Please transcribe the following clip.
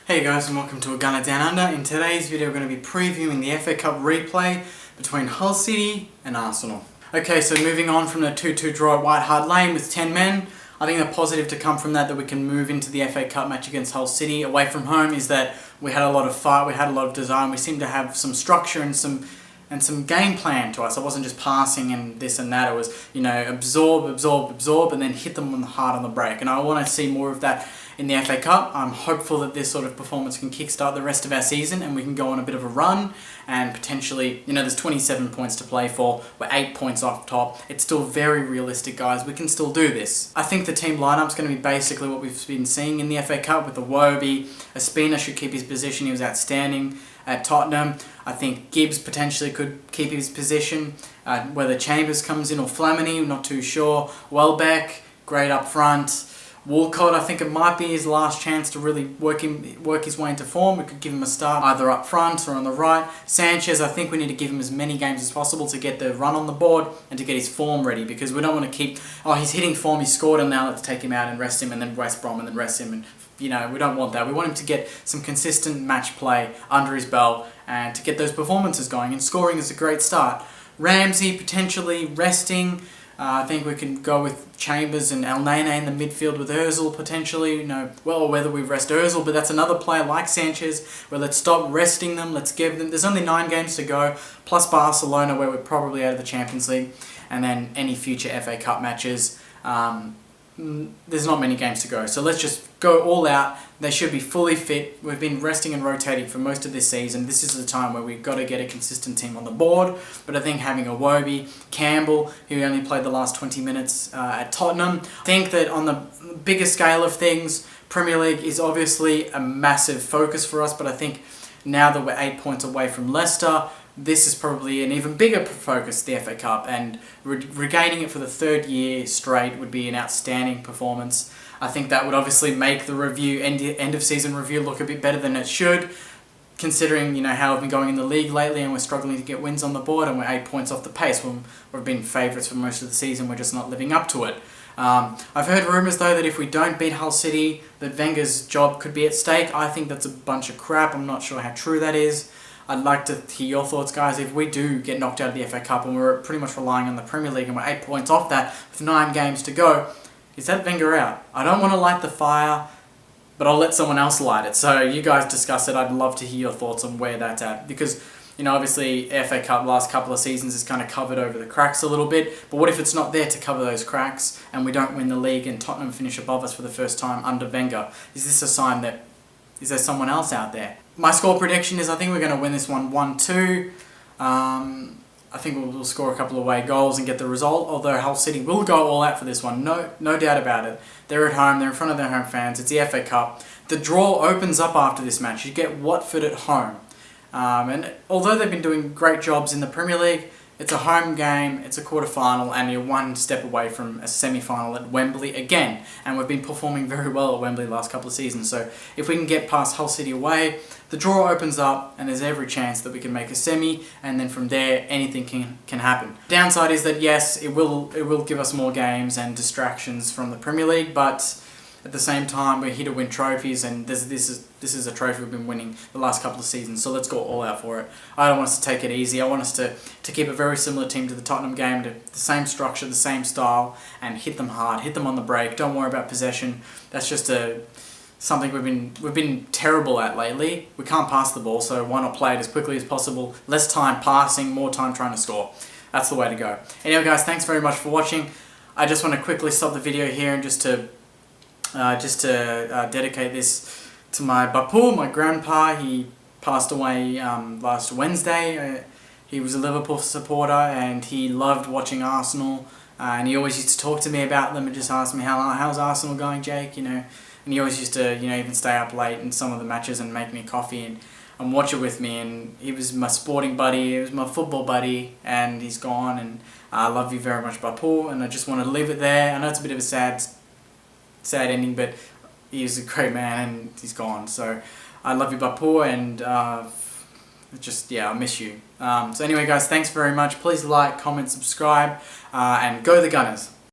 Hey guys, and welcome to A Gunner Down Under. In today's video we're going to be previewing the FA Cup replay between Hull City and Arsenal. Okay, so moving on from the 2-2 draw at White Hart Lane with 10 men, I think the positive to come from that we can move into the FA Cup match against Hull City away from home is that we had a lot of fight, we had a lot of design, we seemed to have some structure and some game plan to us. It wasn't just passing and this and that. It was, absorb, and then hit them hard on the break. And I want to see more of that in the FA Cup. I'm hopeful that this sort of performance can kickstart the rest of our season and we can go on a bit of a run and potentially, there's 27 points to play for. We're 8 points off top. It's still very realistic, guys. We can still do this. I think the team lineup's going to be basically what we've been seeing in the FA Cup with the Wobie. Espina should keep his position. He was outstanding at Tottenham. I think Gibbs potentially could keep his position. Whether Chambers comes in or Flamini, not too sure. Welbeck, great up front. Walcott, I think it might be his last chance to really work his way into form. We could give him a start either up front or on the right. Sanchez, I think we need to give him as many games as possible to get the run on the board and to get his form ready, because we don't want to keep, he's hitting form, he scored and now let's take him out and rest him and then West Brom and then rest him. And we don't want that. We want him to get some consistent match play under his belt and to get those performances going, and scoring is a great start. Ramsey potentially resting. I think we can go with Chambers and El Nene in the midfield with Ozil potentially. Whether we rest Ozil, but that's another player like Sanchez where let's stop resting them. Let's give them. There's only 9 games to go, plus Barcelona where we're probably out of the Champions League, and then any future FA Cup matches. There's not many games to go, so let's just go all out. They should be fully fit. We've been resting and rotating for most of this season. This is the time where we've got to get a consistent team on the board. But I think having a Wobie, Campbell, who only played the last 20 minutes at Tottenham, I think that on the bigger scale of things, Premier League is obviously a massive focus for us, but I think now that we're 8 points away from Leicester, this is probably an even bigger focus, the FA Cup, and regaining it for the 3rd year straight would be an outstanding performance. I think that would obviously make the end of season review look a bit better than it should, considering how we've been going in the league lately and we're struggling to get wins on the board and we're 8 points off the pace when we've been favourites for most of the season. We're just not living up to it. I've heard rumours though that if we don't beat Hull City, that Wenger's job could be at stake. I think that's a bunch of crap. I'm not sure how true that is. I'd like to hear your thoughts, guys. If we do get knocked out of the FA Cup and we're pretty much relying on the Premier League and we're 8 points off that with 9 games to go, is that Wenger out? I don't want to light the fire, but I'll let someone else light it. So you guys discuss it. I'd love to hear your thoughts on where that's at, because obviously FA Cup last couple of seasons is kind of covered over the cracks a little bit, but what if it's not there to cover those cracks and we don't win the league and Tottenham finish above us for the first time under Wenger? Is this a sign that is there someone else out there? My score prediction is I think we're going to win this one 1-2. I think we'll score a couple of away goals and get the result, although Hull City will go all out for this one. No doubt about it. They're at home. They're in front of their home fans. It's the FA Cup. The draw opens up after this match. You get Watford at home. And although they've been doing great jobs in the Premier League, it's a home game, it's a quarter-final, and you're one step away from a semi-final at Wembley again. And we've been performing very well at Wembley the last couple of seasons. So if we can get past Hull City away, the draw opens up and there's every chance that we can make a semi, and then from there anything can happen. Downside is that yes, it will give us more games and distractions from the Premier League, but at the same time, we're here to win trophies, and this is a trophy we've been winning the last couple of seasons, so let's go all out for it. I don't want us to take it easy. I want us to keep a very similar team to the Tottenham game, to the same structure, the same style, and hit them hard, hit them on the break. Don't worry about possession. That's just something we've been terrible at lately. We can't pass the ball, so why not play it as quickly as possible? Less time passing, more time trying to score. That's the way to go. Anyway, guys, thanks very much for watching. I just want to quickly stop the video here and just to dedicate this to my Bapu, my grandpa. He passed away last Wednesday. He was a Liverpool supporter and he loved watching Arsenal, and he always used to talk to me about them and just ask me, how's Arsenal going, Jake? And he always used to even stay up late in some of the matches and make me coffee and watch it with me. And he was my sporting buddy, he was my football buddy, and he's gone. And I love you very much, Bapu, and I just want to leave it there. I know it's a bit of a sad ending, but he's a great man and he's gone. So I love you, Bapu, and I miss you. So anyway, guys, thanks very much. Please like, comment, subscribe, and go the Gunners.